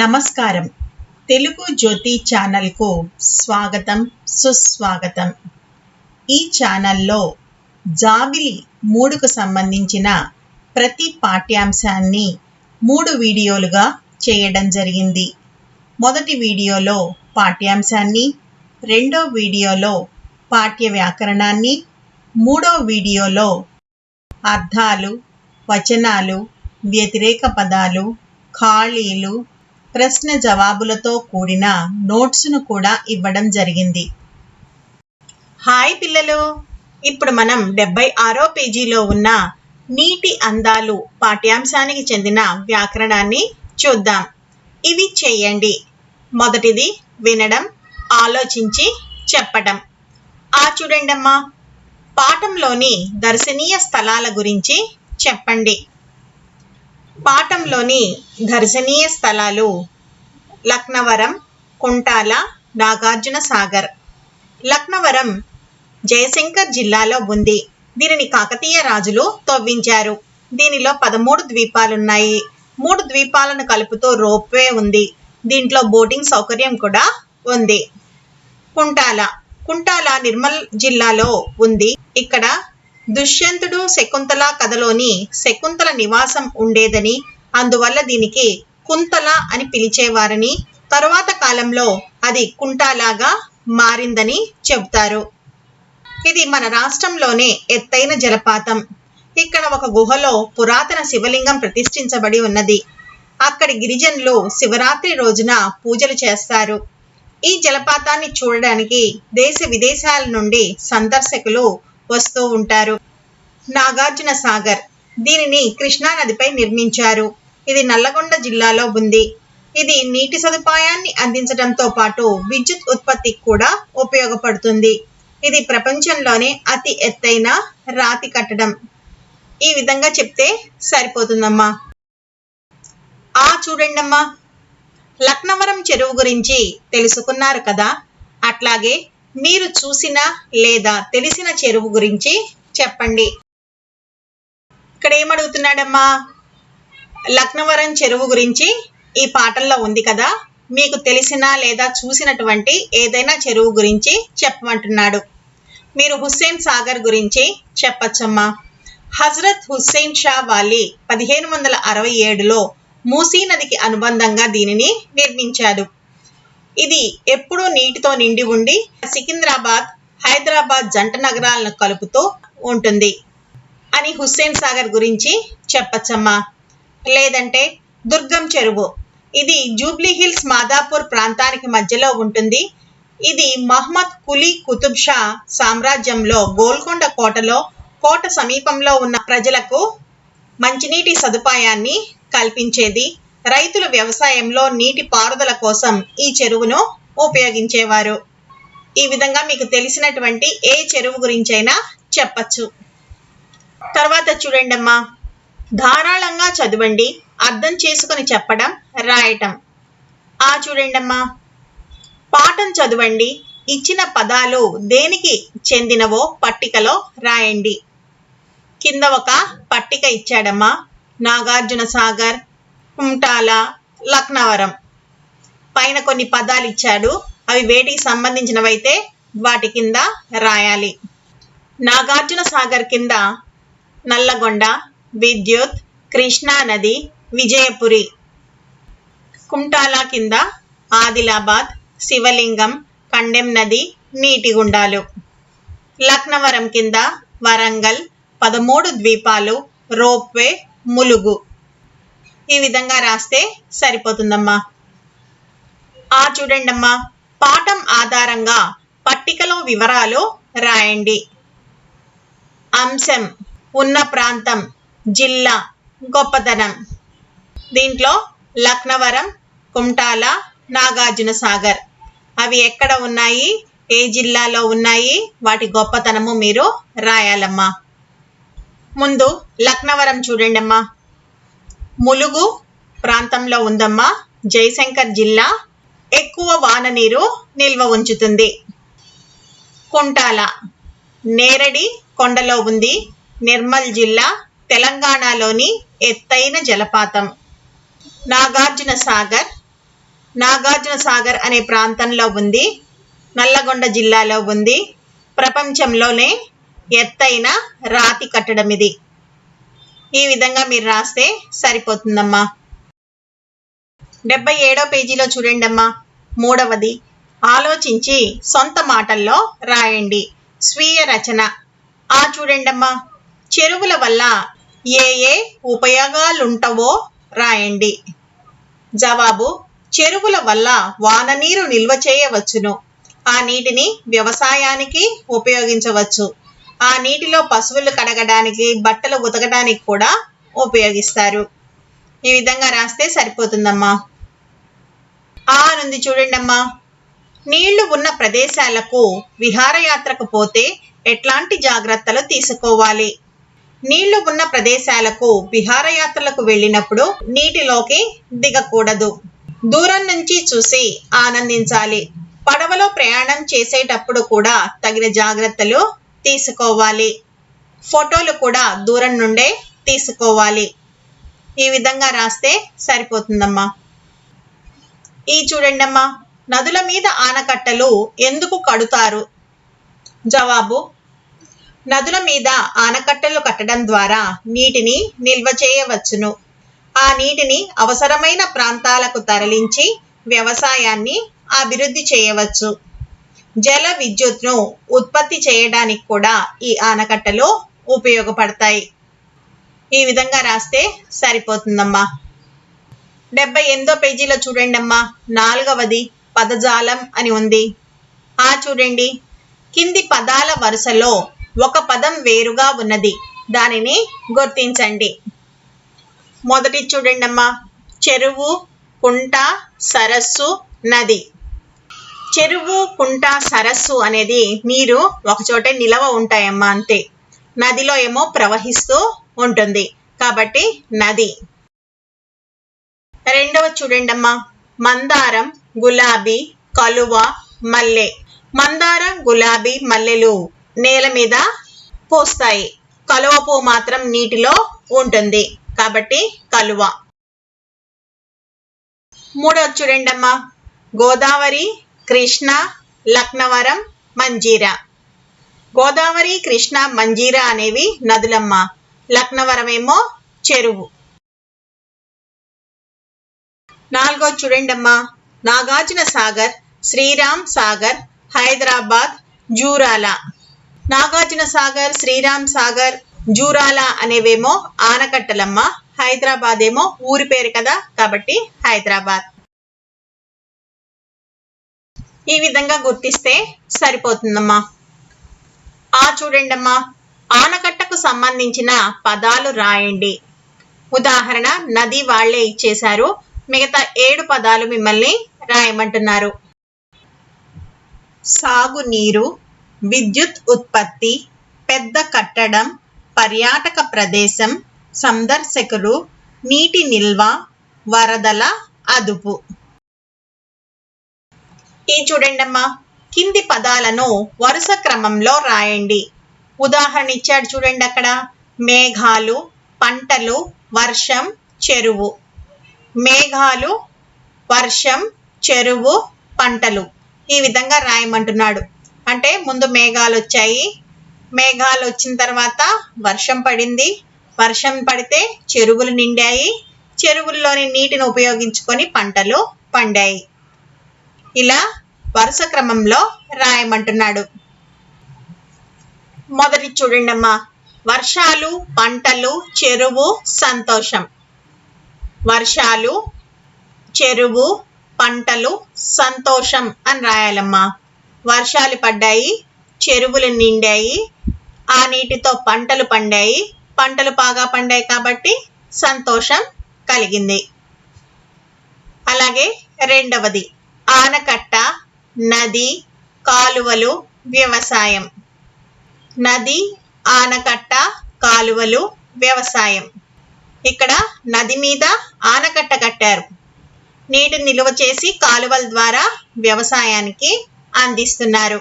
నమస్కారం. తెలుగు జ్యోతి ఛానల్కు స్వాగతం, సుస్వాగతం. ఈ ఛానల్లో జాబిలి 3కు సంబంధించిన ప్రతి పాఠ్యాంశాన్ని 3 వీడియోలుగా చేయడం జరిగింది. మొదటి వీడియోలో పాఠ్యాంశాన్ని, రెండో వీడియోలో పాఠ్య వ్యాకరణాన్ని, మూడో వీడియోలో అర్థాలు, వచనాలు, వ్యతిరేక పదాలు, ఖాళీలు, ప్రశ్న జవాబులతో కూడిన నోట్స్ను కూడా ఇవ్వడం జరిగింది. హాయ్ పిల్లలు, ఇప్పుడు మనం 76వ పేజీలో ఉన్న నీటి అందాలు పాఠ్యాంశానికి చెందిన వ్యాకరణాన్ని చూద్దాం. ఇవి చేయండి. మొదటిది వినడం, ఆలోచించి చెప్పడం. చూడండమ్మా, పాఠంలోని దర్శనీయ స్థలాల గురించి చెప్పండి. పాఠంలోని దర్శనీయ స్థలాలు లక్నవరం, కుంటాల, నాగార్జున సాగర్. లక్నవరం జయశంకర్ జిల్లాలో ఉంది. దీనిని కాకతీయ రాజులు తవ్వించారు. దీనిలో 13 ద్వీపాలున్నాయి. 3 ద్వీపాలను కలుపుతూ రోప్వే ఉంది. దీంట్లో బోటింగ్ సౌకర్యం కూడా ఉంది. కుంటాల నిర్మల్ జిల్లాలో ఉంది. ఇక్కడ దుష్యంతుడు శకుంతల కథలోని శకుంతల నివాసం ఉండేదని, అందువల్ల దీనికి కుంతల అని పిలిచేవారని, తరువాత కాలంలో అది కుంటాలాగా మారిందని చెబుతారు. ఇది మన రాష్ట్రంలోనే ఎత్తైన జలపాతం. ఇక్కడ ఒక గుహలో పురాతన శివలింగం ప్రతిష్ఠించబడి ఉన్నది. అక్కడి గిరిజనులు శివరాత్రి రోజున పూజలు చేస్తారు. ఈ జలపాతాన్ని చూడడానికి దేశ విదేశాల నుండి సందర్శకులు వస్తూ ఉంటారు. నాగార్జున సాగర్, దీనిని కృష్ణా నదిపై నిర్మించారు. ఇది నల్లగొండ జిల్లాలో ఉంది. ఇది నీటి సదుపాయాన్ని అందించడంతో పాటు విద్యుత్ ఉత్పత్తికి కూడా ఉపయోగపడుతుంది. ఇది ప్రపంచంలోనే అతి ఎత్తైన రాతి కట్టడం. ఈ విధంగా చెప్తే సరిపోతుందమ్మా. చూడండమ్మా, లక్నవరం చెరువు గురించి తెలుసుకున్నారు కదా. అట్లాగే మీరు చూసిన లేదా తెలిసిన చెరువు గురించి చెప్పండి. ఇక్కడ ఏమడుగుతున్నాడమ్మా, లక్నవరం చెరువు గురించి ఈ పాఠంలో ఉంది కదా, మీకు తెలిసిన లేదా చూసినటువంటి ఏదైనా చెరువు గురించి చెప్పమంటున్నాడు. మీరు హుస్సేన్ సాగర్ గురించి చెప్పచ్చమ్మా. హజరత్ హుస్సేన్ షా వాలీ 1567లో మూసీ నదికి అనుబంధంగా దీనిని నిర్మించాడు. ఇది ఎప్పుడూ నీటితో నిండి ఉండి సికింద్రాబాద్, హైదరాబాద్ జంట నగరాలను కలుపుతూ ఉంటుంది అని హుస్సేన్ సాగర్ గురించి చెప్పచ్చమ్మా. లేదంటే దుర్గం చెరువు, ఇది జూబ్లీ హిల్స్, మాదాపూర్ ప్రాంతానికి మధ్యలో ఉంటుంది. ఇది మహ్మద్ కులీ కుతుబ్ షా సామ్రాజ్యంలో గోల్కొండ కోటలో కోట సమీపంలో ఉన్న ప్రజలకు మంచినీటి సదుపాయాన్ని కల్పించేది. రైతులు వ్యవసాయంలో నీటి పారుదల కోసం ఈ చెరువును ఉపయోగించేవారు. ఈ విధంగా మీకు తెలిసినటువంటి ఏ చెరువు గురించైనా చెప్పచ్చు. తర్వాత చూడండమ్మా, ధారాళంగా చదవండి, అర్థం చేసుకుని చెప్పడం, రాయటం. చూడండమ్మా, పాఠం చదవండి, ఇచ్చిన పదాలు దేనికి చెందినవో పట్టికలో రాయండి. కింద ఒక పట్టిక ఇచ్చాడమ్మా. నాగార్జున సాగర్, కుంటాల, లక్నవరం. పైన కొన్ని పదాలు ఇచ్చాడు. అవి వేటికి సంబంధించినవైతే వాటి కింద రాయాలి. నాగార్జున సాగర్ కింద నల్లగొండ, విద్యుత్, కృష్ణా నది, విజయపురి. కుంటాల కింద ఆదిలాబాద్, శివలింగం, కండెం నది, నీటిగుండాలు. లక్నవరం కింద వరంగల్, 13 ద్వీపాలు, రోప్వే, ములుగు. ఈ విధంగా రాస్తే సరిపోతుందమ్మా. చూడండమ్మా, పాఠం ఆధారంగా పట్టికలో వివరాలు రాయండి. అంశం, ఉన్న ప్రాంతం, జిల్లా, గొప్పతనం. దీంట్లో లక్నవరం, కుంటాల, నాగార్జున సాగర్ అవి ఎక్కడ ఉన్నాయి, ఏ జిల్లాలో ఉన్నాయి, వాటి గొప్పతనము మీరు రాయాలమ్మా. ముందు లక్నవరం చూడండమ్మా. ములుగు ప్రాంతంలో ఉందమ్మా. జయశంకర్ జిల్లా, ఎక్కువ వాన నీరు నిల్వ ఉంచుతుంది. కుంటాల నేరడి కొండలో ఉంది. నిర్మల్ జిల్లా, తెలంగాణలోని ఎత్తైన జలపాతం. నాగార్జున సాగర్ నాగార్జున సాగర్ అనే ప్రాంతంలో ఉంది. నల్లగొండ జిల్లాలో ఉంది. ప్రపంచంలోనే ఎత్తైన రాతి కట్టడం ఇది. ఈ విధంగా మీరు రాస్తే సరిపోతుందమ్మా. 77వ పేజీలో చూడండమ్మా. మూడవది, ఆలోచించి సొంత మాటల్లో రాయండి. స్వీయ రచన. చూడండమ్మా. చెరువుల వల్ల ఏ ఏ ఉపయోగాలుంటవో రాయండి. జవాబు, చెరువుల వల్ల వాన నీరు నిల్వ చేయవచ్చును. ఆ నీటిని వ్యవసాయానికి ఉపయోగించవచ్చు. ఆ నీటిలో పశువులు కడగడానికి, బట్టలు ఉతకడానికి కూడా ఉపయోగిస్తారు. ఈ విధంగా రాస్తే సరిపోతుందమ్మా. నుండి చూడండమ్మా. నీళ్లు ఉన్న ప్రదేశాలకు విహారయాత్రకు పోతే ఎట్లాంటి జాగ్రత్తలు తీసుకోవాలి? నీళ్లు ఉన్న ప్రదేశాలకు విహారయాత్రలకు వెళ్ళినప్పుడు నీటిలోకి దిగకూడదు. దూరం నుంచి చూసి ఆనందించాలి. పడవలో ప్రయాణం చేసేటప్పుడు కూడా తగిన జాగ్రత్తలు తీసుకోవాలి. ఫోటోలు కూడా దూరం నుండే తీసుకోవాలి. ఈ విధంగా రాస్తే సరిపోతుందమ్మా. చూడండమ్మా. నదుల మీద ఆనకట్టలు ఎందుకు కడుతారు? జవాబు, నదుల మీద ఆనకట్టలు కట్టడం ద్వారా నీటిని నిల్వ చేయవచ్చును. ఆ నీటిని అవసరమైన ప్రాంతాలకు తరలించి వ్యవసాయాన్ని అభివృద్ధి చేయవచ్చు. జల విద్యుత్ను ఉత్పత్తి చేయడానికి కూడా ఈ ఆనకట్టలు ఉపయోగపడతాయి. ఈ విధంగా రాస్తే సరిపోతుందమ్మా. 78వ పేజీలో చూడండమ్మా. 4వది, పదజాలం అని ఉంది. చూడండి. కింది పదాల వరుసలో ఒక పదం వేరుగా ఉన్నది. దానిని గుర్తించండి. మొదటి చూడండమ్మా. చెరువు, కుంట, సరస్సు, నది. చెరువు, కుంట, సరస్సు అనేది నీరు ఒకచోటే నిలవ ఉంటాయమ్మా, అంతే. నదిలో ఏమో ప్రవహిస్తూ ఉంటుంది కాబట్టి నది. రెండవ చూడండమ్మా. మందారం, గులాబీ, కలువ, మల్లె. మందారం, గులాబీ, మల్లెలు నేల మీద పూస్తాయి. కలువ పువ్వు మాత్రం నీటిలో ఉంటుంది కాబట్టి కలువ. మూడవ చూడండమ్మా. గోదావరి, కృష్ణ, లక్నవరం, మంజీరా. గోదావరి, కృష్ణ, మంజీరా అనేవి నదులమ్మ. లక్నవరం ఏమో చెరువు. 4వ చూడండమ్మా. నాగార్జున సాగర్, శ్రీరామ్ సాగర్, హైదరాబాద్, జూరాల. నాగార్జున సాగర్, శ్రీరామ్ సాగర్, జూరాల అనేవేమో ఆనకట్టలమ్మ. హైదరాబాద్ ఏమో ఊరి పేరు కదా కాబట్టి హైదరాబాద్. ఈ విధంగా గుర్తిస్తే సరిపోతుందమ్మా. చూడండమ్మా. ఆనకట్టకు సంబంధించిన పదాలు రాయండి. ఉదాహరణ నది వాళ్లే ఇచ్చేశారు. మిగతా 7 పదాలు మిమ్మల్ని రాయమంటున్నారు. సాగునీరు, విద్యుత్ ఉత్పత్తి, పెద్ద కట్టడం, పర్యాటక ప్రదేశం, సందర్శకులు, నీటి నిల్వ, వరదల అదుపు. చూడండమ్మా. కింది పదాలను వరుస క్రమంలో రాయండి. ఉదాహరణ ఇచ్చాడు చూడండి అక్కడ. మేఘాలు, పంటలు, వర్షం, చెరువు. మేఘాలు, వర్షం, చెరువు, పంటలు. ఈ విధంగా రాయమంటున్నాడు. అంటే ముందు మేఘాలు వచ్చాయి. మేఘాలు వచ్చిన తర్వాత వర్షం పడింది. వర్షం పడితే చెరువులు నిండాయి. చెరువుల్లోని నీటిని ఉపయోగించుకొని పంటలు పండాయి. ఇలా వరుస క్రమంలో రాయమంటున్నాడు. మొదటి చూడండమ్మా. వర్షాలు, పంటలు, చెరువు, సంతోషం. వర్షాలు, చెరువు, పంటలు, సంతోషం అని రాయాలమ్మా. వర్షాలు పడ్డాయి, చెరువులు నిండాయి, ఆ నీటితో పంటలు పండాయి. పంటలు బాగా పండాయి కాబట్టి సంతోషం కలిగింది. అలాగే రెండవది ఆనకట్ట, నది, కాలువలు, వ్యవసాయం. నది, ఆనకట్ట, కాలువలు, వ్యవసాయం. ఇక్కడ నది మీద ఆనకట్ట కట్టారు. నీటిని నిల్వ చేసి కాలువల ద్వారా వ్యవసాయానికి అందిస్తున్నారు.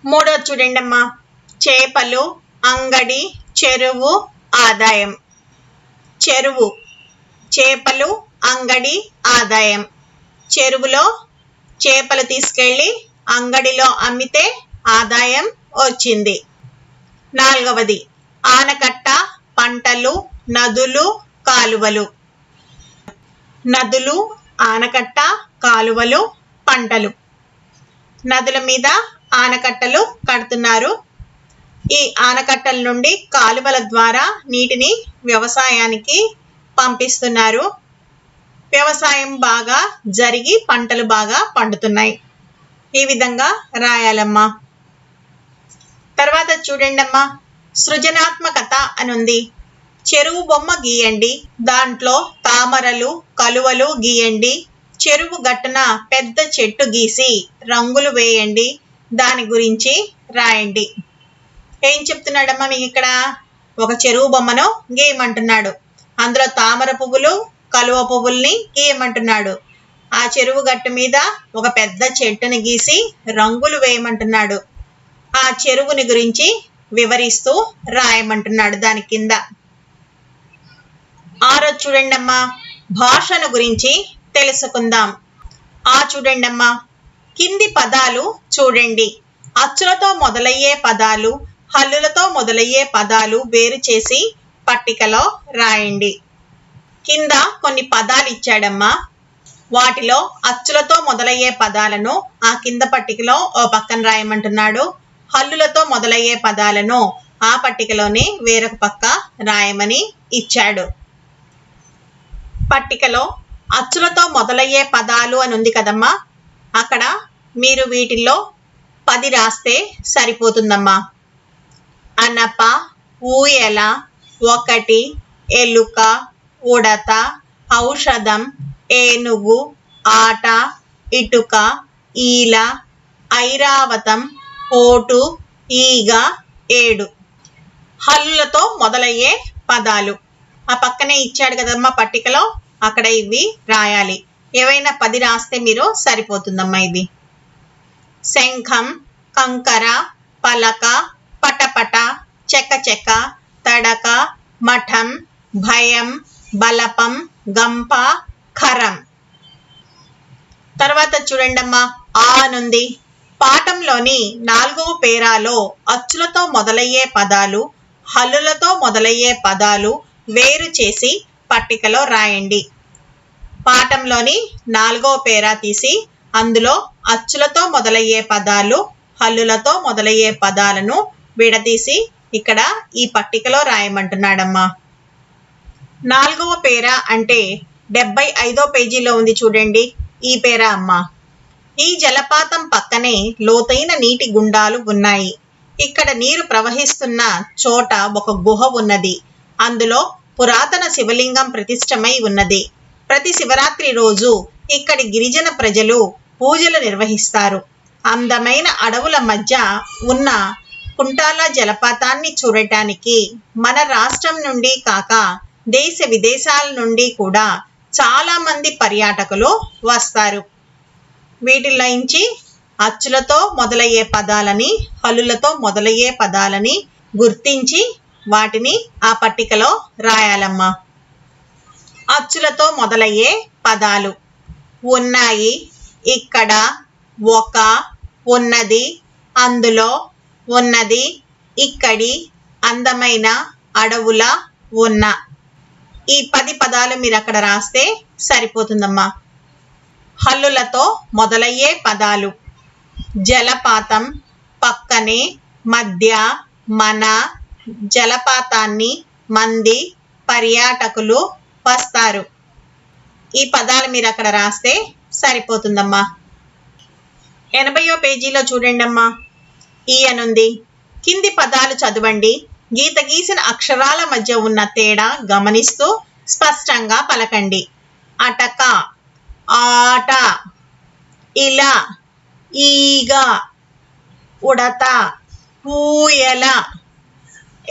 మూడో చూడండమ్మా. చేపలు, అంగడి, చెరువు, ఆదాయం. చెరువు, చేపలు, అంగడి, ఆదాయం. చెరువులో చేపలు తీసుకెళ్ళి అంగడిలో అమ్మితే ఆదాయం వచ్చింది. 4వది ఆనకట్ట, పంటలు, నదులు, కాలువలు. నదులు, ఆనకట్ట, కాలువలు, పంటలు. నదుల మీద ఆనకట్టలు కడుతున్నారు. ఈ ఆనకట్టల నుండి కాలువల ద్వారా నీటిని వ్యవసాయానికి పంపిస్తున్నారు. వ్యవసాయం బాగా జరిగి పంటలు బాగా పండుతున్నాయి. ఈ విధంగా రాయాలమ్మా. తర్వాత చూడండమ్మా, సృజనాత్మకత అని ఉంది. చెరువు బొమ్మ గీయండి, దాంట్లో తామరలు, కలువలు గీయండి. చెరువు గట్టున పెద్ద చెట్టు గీసి రంగులు వేయండి, దాని గురించి రాయండి. ఏం చెప్తున్నాడమ్మా మీకు ఇక్కడ? ఒక చెరువు బొమ్మను గీయమంటున్నాడు. అందులో తామర పువ్వులు, కలువ పువ్వుల్ని గీయమంటున్నాడు. ఆ చెరువు గట్టు మీద ఒక పెద్ద చెట్టుని గీసి రంగులు వేయమంటున్నాడు. ఆ చెరువుని గురించి వివరిస్తూ రాయమంటున్నాడు దాని కింద. 6 చూడండమ్మా, భాషను గురించి తెలుసుకుందాం. చూడండమ్మా, కింది పదాలు చూడండి. అచ్చులతో మొదలయ్యే పదాలు, హల్లులతో మొదలయ్యే పదాలు వేరు చేసి పట్టికలో రాయండి. కింద కొన్ని పదాలు ఇచ్చాడమ్మా. వాటిలో అచ్చులతో మొదలయ్యే పదాలను ఆ కింద పట్టికలో ఓ పక్కన రాయమంటున్నాడు. హల్లులతో మొదలయ్యే పదాలను ఆ పట్టికలోనే వేరొక పక్క రాయమని ఇచ్చాడు. పట్టికలో అచ్చులతో మొదలయ్యే పదాలు అని ఉంది కదమ్మా, అక్కడ మీరు వీటిల్లో 10 రాస్తే సరిపోతుందమ్మా. అనప, ఊయల, ఒకటి, ఎలుక, ఉడత, ఔషధం, ఏనుగు, ఆట, ఇటుక, ఈల, ఐరావతం, ఓటు, ఈగ, ఏడు. హల్లులతో మొదలయ్యే పదాలు ఆ పక్కనే ఇచ్చాడు కదమ్మా పట్టికలో, అక్కడ ఇవి రాయాలి. ఏవైనా 10 రాస్తే మీరు సరిపోతుందమ్మా. ఇది శంఖం, కంకర, పలక, పటపట, చెకచెక, తడక, మఠం, భయం, బలపం, గంప, ఖరం. తర్వాత చూడండమ్మా, అనుంది. పాఠంలోని 4వ పేరాలో అచ్చులతో మొదలయ్యే పదాలు, హల్లులతో మొదలయ్యే పదాలు వేరు చేసి పట్టికలో రాయండి. పాఠంలోని 4వ పేరా తీసి అందులో అచ్చులతో మొదలయ్యే పదాలు, హల్లులతో మొదలయ్యే పదాలను విడదీసి ఇక్కడ ఈ పట్టికలో రాయమంటున్నాడమ్మా. 4వ పేరా అంటే 75వ పేజీలో ఉంది చూడండి, ఈ పేరా అమ్మా. ఈ జలపాతం పక్కనే లోతైన నీటి గుండాలు ఉన్నాయి. ఇక్కడ నీరు ప్రవహిస్తున్న చోట ఒక గుహ ఉన్నది. అందులో పురాతన శివలింగం ప్రతిష్టమై ఉన్నది. ప్రతి శివరాత్రి రోజు ఇక్కడి గిరిజన ప్రజలు పూజలు నిర్వహిస్తారు. అందమైన అడవుల మధ్య ఉన్న కుంటాల జలపాతాన్ని చూడటానికి మన రాష్ట్రం నుండి కాక దేశ విదేశాల నుండి కూడా చాలా మంది పర్యాటకులు వస్తారు. వీటిలోంచి అచ్చులతో మొదలయ్యే పదాలని, హల్లులతో మొదలయ్యే పదాలని గుర్తించి వాటిని ఆ పట్టికలో రాయాలమ్మా. అచ్చులతో మొదలయ్యే పదాలు ఉన్నాయి, ఇక్కడ, ఒక, ఉన్నది, అందులో, ఉన్నది, ఇక్కడి, అందమైన, అడవుల, ఉన్న. ఈ 10 పదాలు మీరు అక్కడ రాస్తే సరిపోతుందమ్మా. హల్లులతో మొదలయ్యే పదాలు జలపాతం, పక్కనే, మధ్య, మన, జలపాతాన్ని, మంది, పర్యాటకులు వస్తారు. ఈ పదాలు మీరు అక్కడ రాస్తే సరిపోతుందమ్మా. 80వ పేజీలో చూడండమ్మా, ఈ అనుంది. కింది పదాలు చదవండి. గీత గీసిన అక్షరాల మధ్య ఉన్న తేడా గమనిస్తూ స్పష్టంగా పలకండి. అటక, ఆట, ఇల, ఈగ, ఉడత, ఊయల,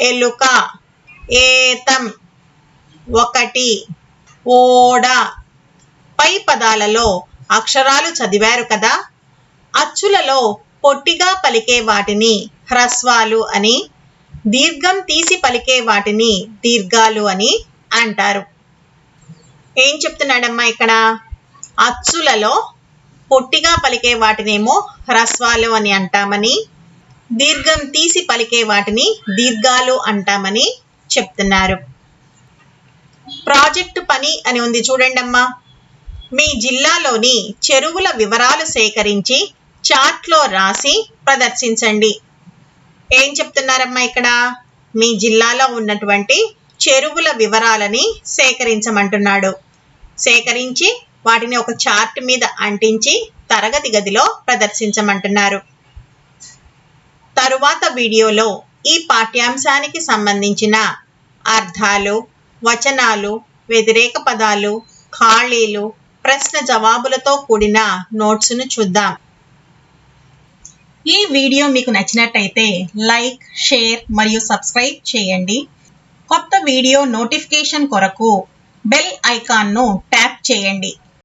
ఎలుక, ఏతం, ఒకటి, ఓడ. పై పదాలలో అక్షరాలు చదివారు కదా. అచ్చులలో పొట్టిగా పలికే వాటిని హ్రస్వాలు అని, దీర్ఘం తీసి పలికే వాటిని దీర్ఘాలు అని అంటారు. ఏం చెప్తున్నాడమ్మా ఇక్కడ? అచ్చులలో పొట్టిగా పలికే వాటినేమో హ్రస్వాలు అని అంటామని, దీర్ఘం తీసి పలికే వాటిని దీర్ఘాలు అంటామని చెప్తున్నారు. ప్రాజెక్టు పని అని ఉంది చూడండమ్మా. మీ జిల్లాలోని చెరువుల వివరాలు సేకరించి చార్ట్లో రాసి ప్రదర్శించండి. ఏం చెప్తున్నారమ్మా ఇక్కడ? మీ జిల్లాలో ఉన్నటువంటి చెరువుల వివరాలని సేకరించమంటున్నాడు. సేకరించి వాటిని ఒక చార్ట్ మీద అంటించి తరగతి గదిలో ప్రదర్శించమంటున్నారు. తరువాత వీడియోలో ఈ పాఠ్యాంశానికి సంబంధించిన అర్థాలు, వచనాలు, వ్యతిరేక పదాలు, ఖాళీలు, ప్రశ్న జవాబులతో కూడిన నోట్స్ను చూద్దాం. ఈ వీడియో మీకు నచ్చినట్టయితే లైక్, షేర్ మరియు సబ్స్క్రైబ్ చేయండి. కొత్త వీడియో నోటిఫికేషన్ కొరకు బెల్ ఐకాన్ను ట్యాప్ చేయండి.